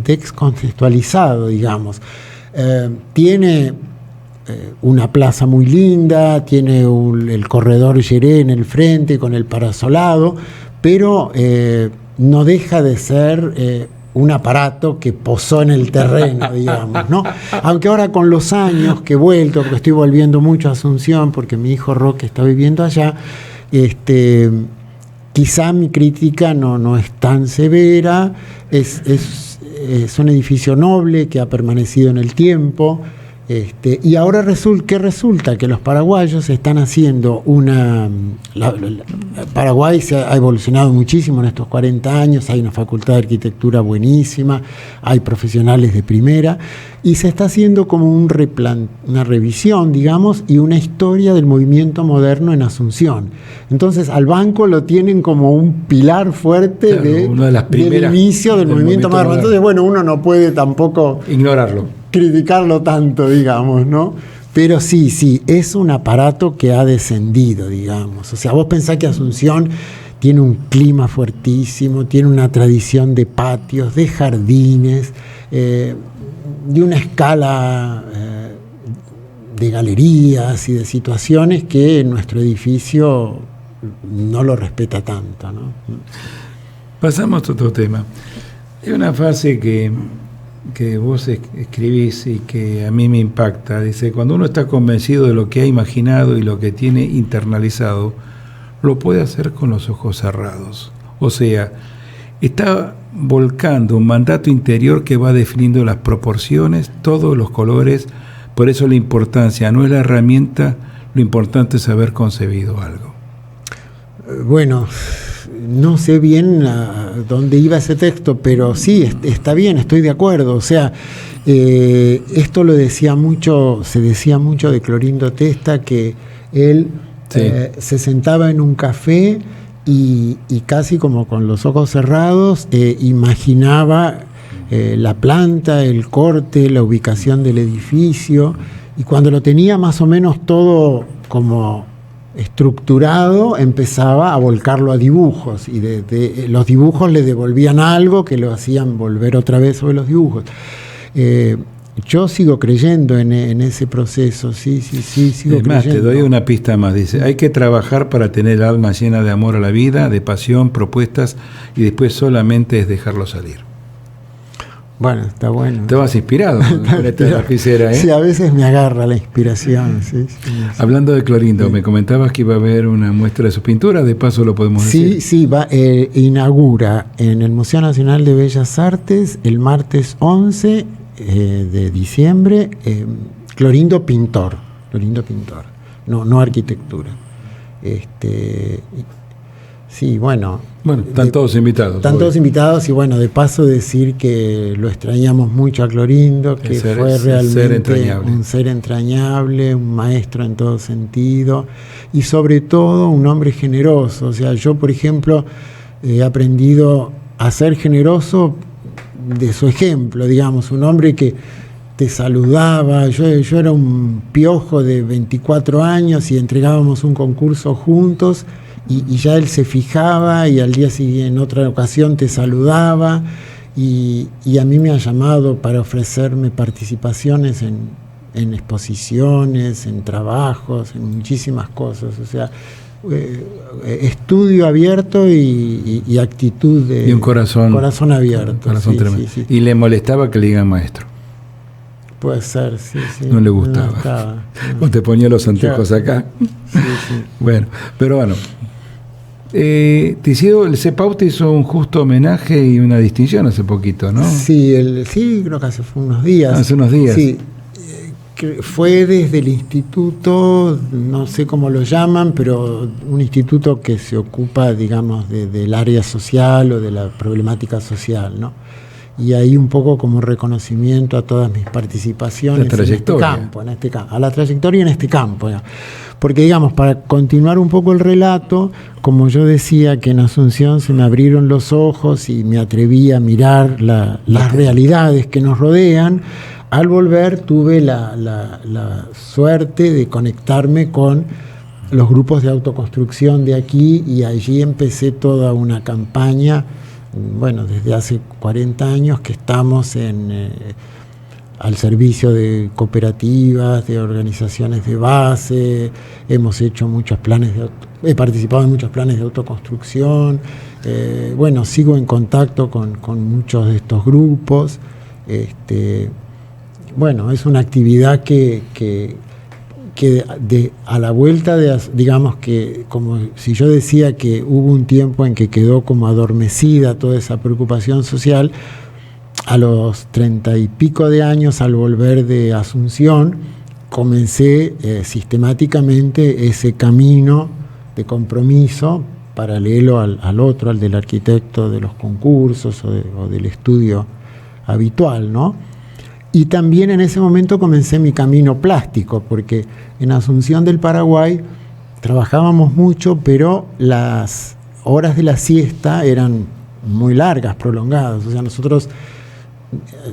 Descontextualizado, digamos. Tiene una plaza muy linda, tiene el corredor Lleré en el frente con el parasolado, pero no deja de ser un aparato que posó en el terreno, digamos, ¿no? Aunque ahora con los años que he vuelto, porque estoy volviendo mucho a Asunción, porque mi hijo Roque está viviendo allá, quizá mi crítica no es tan severa, es un edificio noble que ha permanecido en el tiempo. Y ahora resulta que los paraguayos están haciendo Paraguay se ha evolucionado muchísimo en estos 40 años, hay una facultad de arquitectura buenísima, hay profesionales de primera, y se está haciendo como una revisión, digamos, y una historia del movimiento moderno en Asunción. Entonces al banco lo tienen como un pilar fuerte, claro, una de las primeras del inicio del movimiento moderno. Entonces, bueno, uno no puede tampoco criticarlo tanto, digamos, ¿no? Pero sí, es un aparato que ha descendido, digamos. O sea, vos pensás que Asunción tiene un clima fuertísimo, tiene una tradición de patios, de jardines, de una escala de galerías y de situaciones que nuestro edificio no lo respeta tanto, ¿no? Pasamos a otro tema. Hay una frase que vos escribís y que a mí me impacta. Dice: cuando uno está convencido de lo que ha imaginado y lo que tiene internalizado, lo puede hacer con los ojos cerrados. O sea, está volcando un mandato interior que va definiendo las proporciones, todos los colores. Por eso la importancia no es la herramienta, lo importante es haber concebido algo. Bueno, no sé bien a dónde iba ese texto, pero sí, está bien, estoy de acuerdo. O sea, esto se decía mucho de Clorindo Testa, que él se sentaba en un café y casi como con los ojos cerrados imaginaba la planta, el corte, la ubicación del edificio, y cuando lo tenía más o menos todo como estructurado, empezaba a volcarlo a dibujos, y de los dibujos le devolvían algo que lo hacían volver otra vez sobre los dibujos. Yo sigo creyendo en ese proceso, sí, sigo creyendo. Te doy una pista más, dice: hay que trabajar para tener el alma llena de amor a la vida, de pasión, propuestas, y después solamente es dejarlo salir. Bueno, está bueno. Estabas inspirado con esta lapicera, ¿eh? Sí, a veces me agarra la inspiración. Sí. Hablando de Clorindo, me comentabas que iba a haber una muestra de sus pinturas, de paso lo podemos decir. Sí, inaugura en el Museo Nacional de Bellas Artes el martes 11 de diciembre, Clorindo Pintor, no arquitectura. Sí, bueno. Están todos invitados. Están todos invitados, y bueno, de paso decir que lo extrañamos mucho a Clorindo, que fue realmente un ser entrañable, un maestro en todo sentido, y sobre todo un hombre generoso. O sea, yo, por ejemplo, he aprendido a ser generoso de su ejemplo, digamos, un hombre que te saludaba. Yo era un piojo de 24 años y entregábamos un concurso juntos, y ya él se fijaba, y al día siguiente, en otra ocasión, te saludaba, y a mí me ha llamado para ofrecerme participaciones en exposiciones, en trabajos, en muchísimas cosas. O sea, estudio abierto y actitud de... Y un corazón abierto. Un corazón tremendo. Sí. ¿Y le molestaba que le digan maestro? Puede ser, sí. No le gustaba. O te ponía los anteojos acá. Sí. Bueno, pero bueno. El CEPAU te hizo un justo homenaje y una distinción hace poquito, ¿no? Sí, creo que hace unos días. Hace unos días. Sí. Fue desde el instituto, no sé cómo lo llaman, pero un instituto que se ocupa, digamos, del área social o de la problemática social, ¿no? y ahí un poco como reconocimiento a todas mis participaciones en este campo, a la trayectoria en este campo. Porque, digamos, para continuar un poco el relato, como yo decía que en Asunción se me abrieron los ojos y me atreví a mirar las realidades que nos rodean, al volver tuve la suerte de conectarme con los grupos de autoconstrucción de aquí, y allí empecé toda una campaña, bueno, desde hace 40 años que estamos al servicio de cooperativas, de organizaciones de base. Hemos hecho muchos he participado en muchos planes de autoconstrucción. Bueno, sigo en contacto con muchos de estos grupos. Bueno, es una actividad que a la vuelta digamos que, como si yo decía que hubo un tiempo en que quedó como adormecida toda esa preocupación social, a los 30 y pico de años, al volver de Asunción, comencé sistemáticamente ese camino de compromiso paralelo al otro, al del arquitecto de los concursos o del estudio habitual, ¿no? Y también en ese momento comencé mi camino plástico, porque en Asunción del Paraguay trabajábamos mucho, pero las horas de la siesta eran muy largas, prolongadas. O sea, nosotros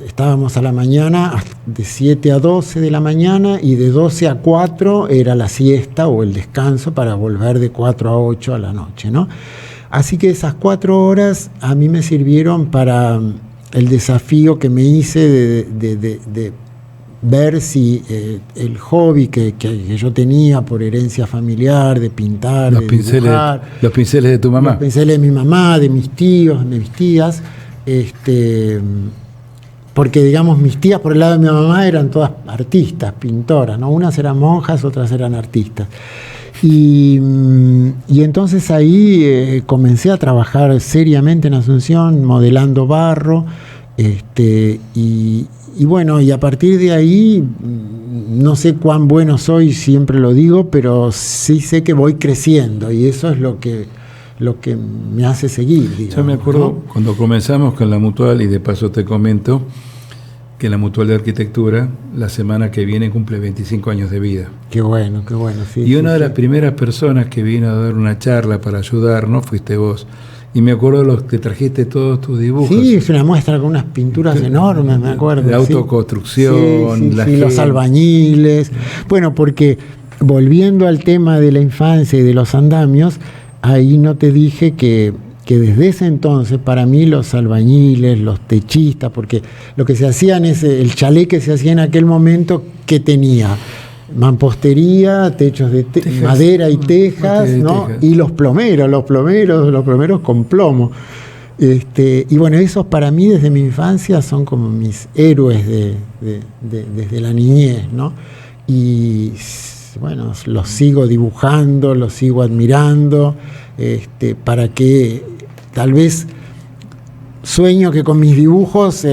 estábamos a la mañana de 7 a 12 de la mañana, y de 12 a 4 era la siesta o el descanso para volver de 4 a 8 a la noche, ¿no? Así que esas 4 horas a mí me sirvieron para el desafío que me hice de ver si el hobby que yo tenía por herencia familiar, de pintar, de dibujar, los pinceles de tu mamá. Los pinceles de mi mamá, de mis tíos, de mis tías, porque, digamos, mis tías por el lado de mi mamá eran todas artistas, pintoras, ¿no? Unas eran monjas, otras eran artistas. Y entonces ahí comencé a trabajar seriamente en Asunción, modelando barro, y bueno, y a partir de ahí, no sé cuán bueno soy, siempre lo digo, pero sí sé que voy creciendo, y eso es lo que me hace seguir, digamos, yo me acuerdo, ¿no? Cuando comenzamos con la Mutual, y de paso te comento que la Mutual de Arquitectura la semana que viene cumple 25 años de vida. Qué bueno, sí. Y una de las primeras personas que vino a dar una charla para ayudarnos fuiste vos. Y me acuerdo que trajiste todos tus dibujos. Sí, es una muestra con unas pinturas enormes, me acuerdo. De autoconstrucción, los albañiles. Bueno, porque volviendo al tema de la infancia y de los andamios, ahí no te dije que desde ese entonces, para mí, los albañiles, los techistas, porque lo que se hacían es el chalet que se hacía en aquel momento, que tenía mampostería, techos de madera y tejas, ¿no? Y los plomeros con plomo. Y bueno, esos para mí desde mi infancia son como mis héroes desde la niñez, ¿no? Y bueno, los sigo dibujando, los sigo admirando, para que tal vez sueño que con mis dibujos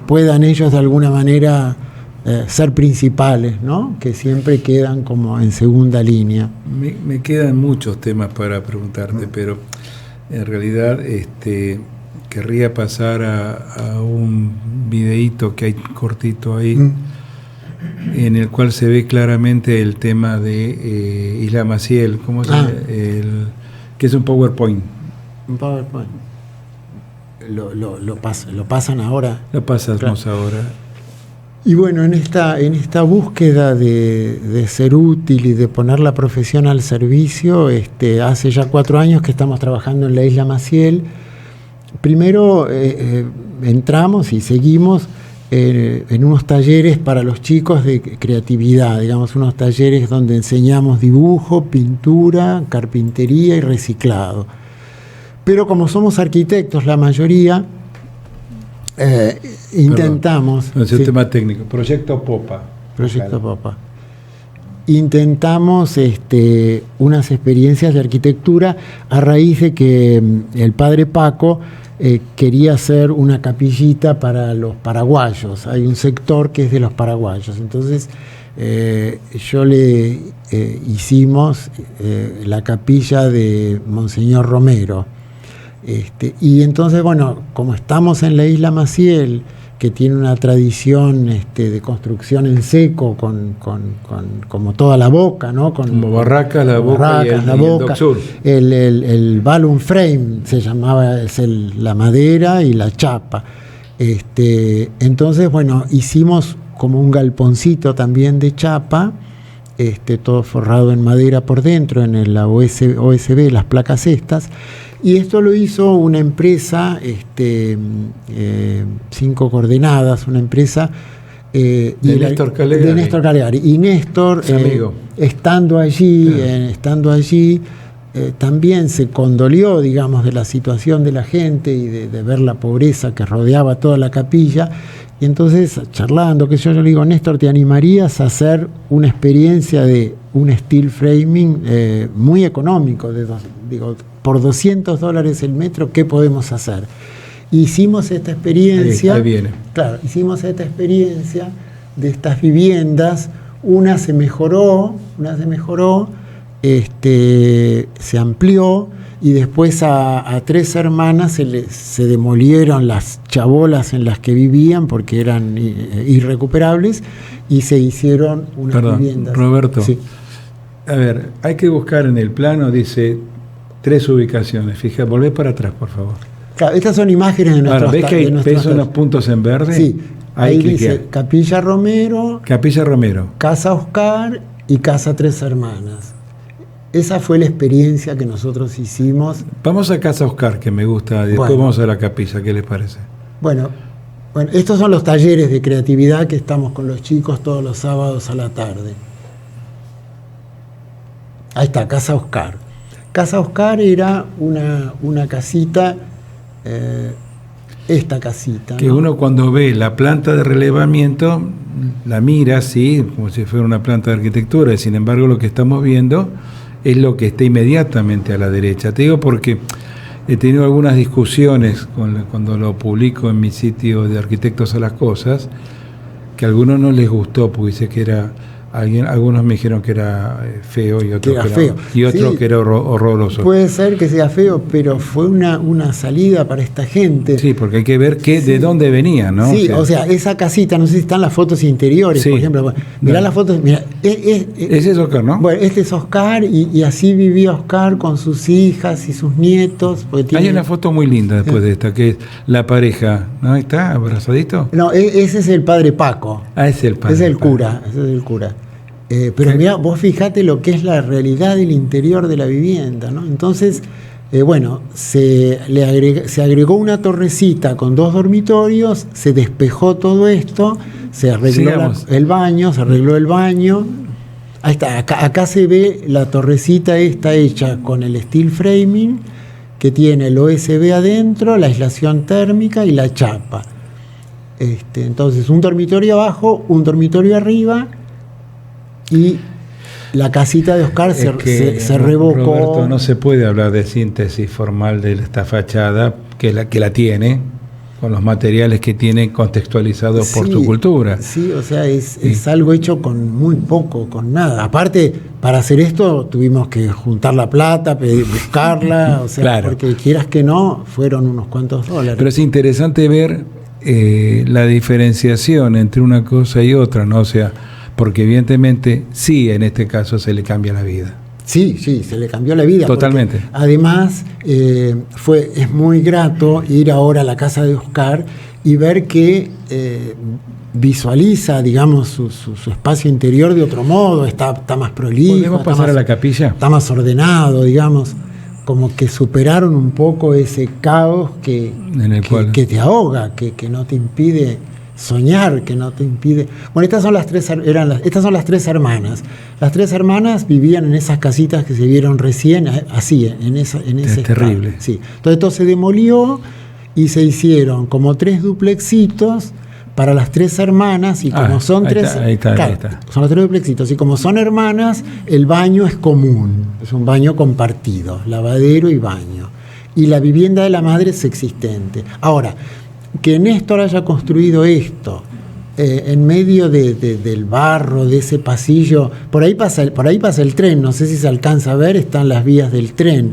puedan ellos de alguna manera ser principales, ¿no? Que siempre quedan como en segunda línea. Me quedan muchos temas para preguntarte, pero en realidad querría pasar a un videíto que hay cortito ahí, en el cual se ve claramente el tema de Isla Maciel, ¿cómo se llama? Que es un PowerPoint. Un PowerPoint. Lo pasan ahora. Lo pasamos claro. Ahora. Y bueno, en esta búsqueda de ser útil y de poner la profesión al servicio, hace ya 4 años que estamos trabajando en la Isla Maciel. Primero entramos y seguimos en unos talleres para los chicos de creatividad, digamos, unos talleres donde enseñamos dibujo, pintura, carpintería y reciclado. Pero como somos arquitectos la mayoría, intentamos... Es un tema técnico. Proyecto Popa. Proyecto Popa. Intentamos unas experiencias de arquitectura a raíz de que el padre Paco quería hacer una capillita para los paraguayos. Hay un sector que es de los paraguayos. Entonces yo le hicimos la capilla de Monseñor Romero. Y entonces, bueno, como estamos en la isla Maciel, que tiene una tradición de construcción en seco, como toda la boca, ¿no? Como Barracas, la Boca y el Dock Sur. El balloon frame se llamaba, la madera y la chapa. Entonces, bueno, hicimos como un galponcito también de chapa, todo forrado en madera por dentro, en la OSB, las placas estas. Y esto lo hizo una empresa, 5 Coordenadas, una empresa de Néstor Calegari. Y Néstor, estando allí, también se condolió, digamos, de la situación de la gente y de ver la pobreza que rodeaba toda la capilla. Y entonces, charlando, que yo le digo, Néstor, ¿te animarías a hacer una experiencia de un steel framing muy económico? Por $200 el metro, ¿qué podemos hacer? Hicimos esta experiencia. Ahí viene. Claro, hicimos esta experiencia de estas viviendas. Una se mejoró, se amplió, y después a 3 hermanas se demolieron las chabolas en las que vivían porque eran irrecuperables, y se hicieron unas viviendas. Roberto, sí. A ver, hay que buscar en el plano, dice 3 ubicaciones. Fija, volvé para atrás, por favor. Claro, estas son imágenes de nuestros. ¿Ves que hay unos puntos en verde? Sí, ahí dice Capilla Romero, Casa Oscar y Casa 3 Hermanas. Esa fue la experiencia que nosotros hicimos. Vamos a Casa Oscar, que me gusta, después vamos a la capilla, ¿qué les parece? Bueno, estos son los talleres de creatividad que estamos con los chicos todos los sábados a la tarde. Ahí está, Casa Oscar. Casa Oscar era una casita, esta casita, que, ¿no? Uno cuando ve la planta de relevamiento, la mira así, como si fuera una planta de arquitectura, y sin embargo lo que estamos viendo es lo que está inmediatamente a la derecha. Te digo porque he tenido algunas discusiones cuando lo publico en mi sitio de Arquitectos a las Cosas, que a algunos no les gustó, porque dice que era... Algunos me dijeron que era feo y otros que era horroroso. Puede ser que sea feo, pero fue una salida para esta gente. Sí, porque hay que ver de dónde venía, ¿no? Sí, o sea, esa casita, no sé si están las fotos interiores, por ejemplo. Mirá las fotos, mirá. Ese es Oscar, ¿no? Bueno, este es Oscar, y así vivía Oscar con sus hijas y sus nietos. Hay una foto muy linda después de esta, que es la pareja, ¿no? ¿Está abrazadito? No, ese es el padre Paco. Es el padre. Ese es el cura. Pero mirá, vos fijate lo que es la realidad del interior de la vivienda, ¿no? Entonces, se agregó una torrecita con 2 dormitorios, se despejó todo esto, se arregló el baño. Ahí está, acá se ve la torrecita esta hecha con el steel framing, que tiene el OSB adentro, la aislación térmica y la chapa. Entonces, un dormitorio abajo, un dormitorio arriba. Y la casita de Oscar se revocó. Roberto, no se puede hablar de síntesis formal de esta fachada, que la tiene, con los materiales que tiene contextualizados por su cultura. Sí, o sea, es algo hecho con muy poco, con nada. Aparte, para hacer esto tuvimos que juntar la plata, buscarla, o sea, claro. Porque quieras que no, fueron unos cuantos dólares. Pero es interesante ver la diferenciación entre una cosa y otra, ¿no? O sea, porque evidentemente sí, en este caso se le cambia la vida. Sí, se le cambió la vida. Totalmente. Además, es muy grato ir ahora a la casa de Oscar y ver que visualiza, digamos, su espacio interior de otro modo, está más prolijo. ¿Podemos pasar a la capilla? Está más ordenado, digamos, como que superaron un poco ese caos que te ahoga, que no te impide soñar, que no te impide. Bueno, estas son las 3 hermanas. Las 3 hermanas vivían en esas casitas que se vieron recién, así, en ese es terrible. Sí. Entonces todo se demolió y se hicieron como 3 duplexitos para las 3 hermanas, y como son 3, ahí está. Son los 3 duplexitos, y como son hermanas, el baño es común, es un baño compartido, lavadero y baño. Y la vivienda de la madre es existente. Ahora, que Néstor haya construido esto en medio del barro, de ese pasillo, por ahí pasa el tren, no sé si se alcanza a ver, están las vías del tren.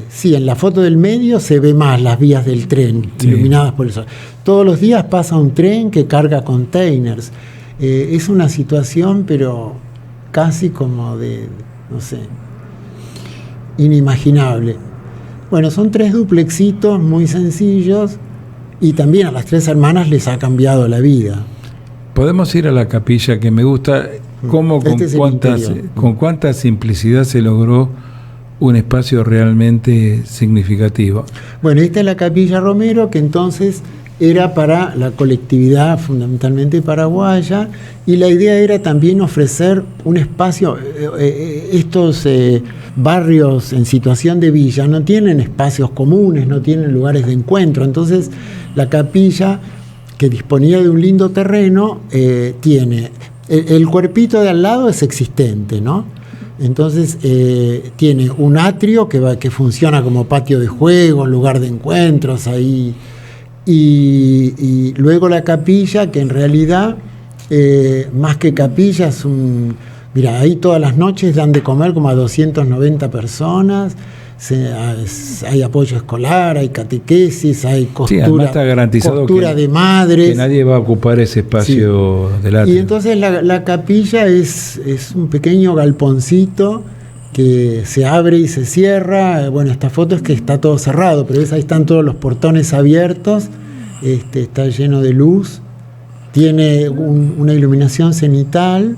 Sí, en la foto del medio se ve más las vías del tren, sí, iluminadas por el sol. Todos los días pasa un tren que carga containers. Es una situación, pero casi como de, no sé, inimaginable. Bueno, son 3 duplexitos muy sencillos y también a las 3 hermanas les ha cambiado la vida. Podemos ir a la capilla, que me gusta cómo, con cuánta simplicidad se logró un espacio realmente significativo. Bueno, esta es la Capilla Romero, que entonces era para la colectividad fundamentalmente paraguaya, y la idea era también ofrecer un espacio. Estos barrios en situación de villa no tienen espacios comunes, no tienen lugares de encuentro, entonces la capilla, que disponía de un lindo terreno, tiene el cuerpito de al lado es existente, ¿no? Entonces tiene un atrio que funciona como patio de juego, lugar de encuentros ahí, y luego la capilla, que en realidad más que capilla es un... Mira, ahí todas las noches dan de comer como a 290 personas, hay apoyo escolar, hay catequesis, hay costura, sí, está garantizado costura de madres. Que nadie va a ocupar ese espacio, sí, del atrio. Y entonces la capilla es un pequeño galponcito que se abre y se cierra. Bueno, esta foto es que está todo cerrado, pero ahí están todos los portones abiertos, está lleno de luz, tiene una iluminación cenital.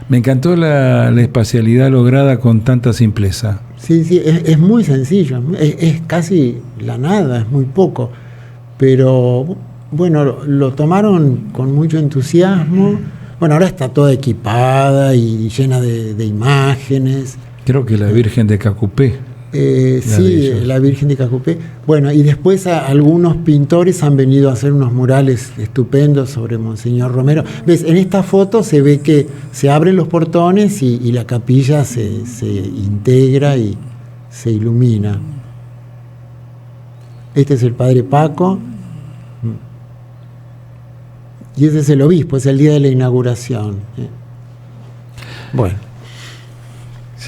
Me encantó la espacialidad lograda con tanta simpleza. Sí, es muy sencillo, es casi la nada, es muy poco, pero bueno, lo tomaron con mucho entusiasmo. Bueno, ahora está toda equipada y llena de imágenes. Creo que la Virgen de Cacupé. Sí, la Virgen de Cacupé. Bueno, y después algunos pintores han venido a hacer unos murales estupendos sobre Monseñor Romero. ¿Ves? En esta foto se ve que se abren los portones y la capilla se integra y se ilumina. Este es el Padre Paco. Y ese es el obispo, es el día de la inauguración. Bueno.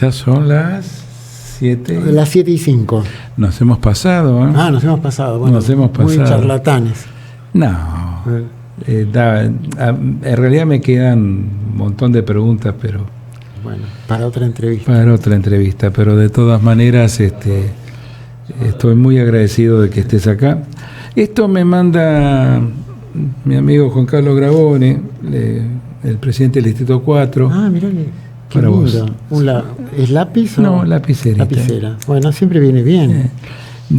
Ya son las 7. Las 7:05. Nos hemos pasado, ¿eh? Nos hemos pasado. Bueno, nos hemos pasado. Muy charlatanes. No. En realidad me quedan un montón de preguntas, pero... Bueno, para otra entrevista. Para otra entrevista, pero de todas maneras estoy muy agradecido de que estés acá. Esto me manda mi amigo Juan Carlos Grabone, el presidente del Distrito 4. Mirá. Qué para lindo. Vos. ¿Es lápiz o...? No, lapicera. Lapicera. Bueno, siempre viene bien.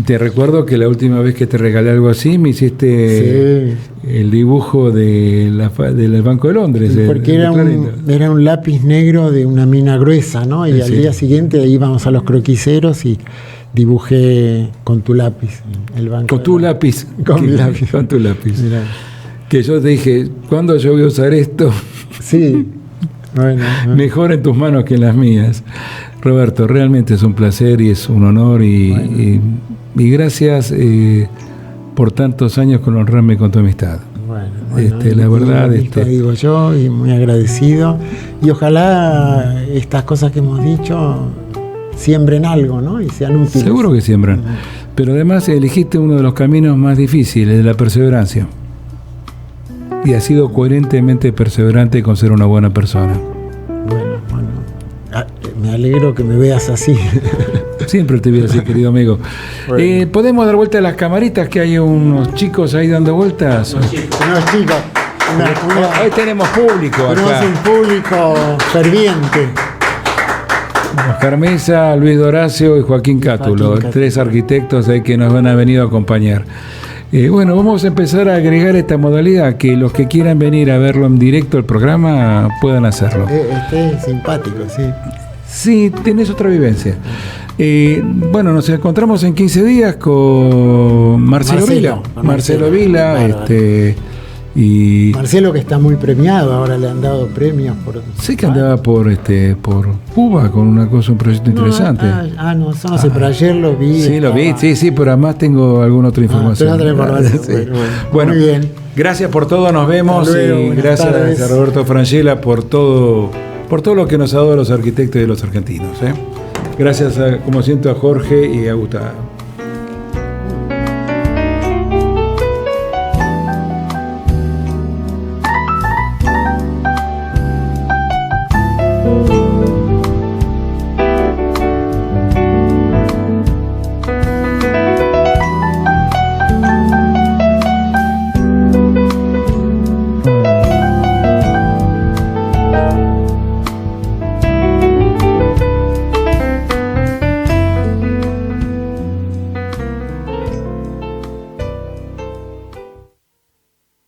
Te recuerdo que la última vez que te regalé algo así me hiciste el dibujo del Banco de Londres. Porque era un lápiz negro de una mina gruesa, ¿no? Y al día siguiente íbamos a los croquiseros y dibujé con tu lápiz el banco. Con tu lápiz. Con mi lápiz. Con tu lápiz. Mirá. Que yo te dije, ¿cuándo yo voy a usar esto? Sí. Bueno. Mejor en tus manos que en las mías. Roberto, realmente es un placer y es un honor y gracias por tantos años con honrarme con tu amistad. Bueno, la verdad, digo yo, y muy agradecido, y ojalá estas cosas que hemos dicho siembren algo, ¿no? Y sean útiles. Seguro que siembran, pero además elegiste uno de los caminos más difíciles, de la perseverancia. Y has sido coherentemente perseverante con ser una buena persona. Bueno, me alegro que me veas así. Siempre te veo así, querido amigo. Bueno. ¿Podemos dar vuelta a las camaritas? Que hay unos chicos ahí dando vueltas. Unos chicos. Hoy tenemos público acá. Tenemos un público ferviente. Oscar Mesa, Luis Doracio y Joaquín Cátulo, 3 arquitectos ahí que nos han venido a acompañar. Bueno, vamos a empezar a agregar esta modalidad, que los que quieran venir a verlo en directo el programa puedan hacerlo. Es simpático, sí. Sí, tenés otra vivencia. Bueno, nos encontramos en 15 días con Marcelo Vila. Marcelo Vila, y Marcelo, que está muy premiado, ahora le han dado premios por... Sé que andaba por Cuba con un proyecto interesante. No sé, pero ayer lo vi. Sí, lo vi, sí, pero además tengo alguna otra información. Sí. Bueno, muy bien. Gracias por todo, nos vemos. Luego, y gracias tardes. a Roberto Frangella por todo lo que nos ha dado a los arquitectos y los argentinos. Gracias, como siento, a Jorge y a Gustavo.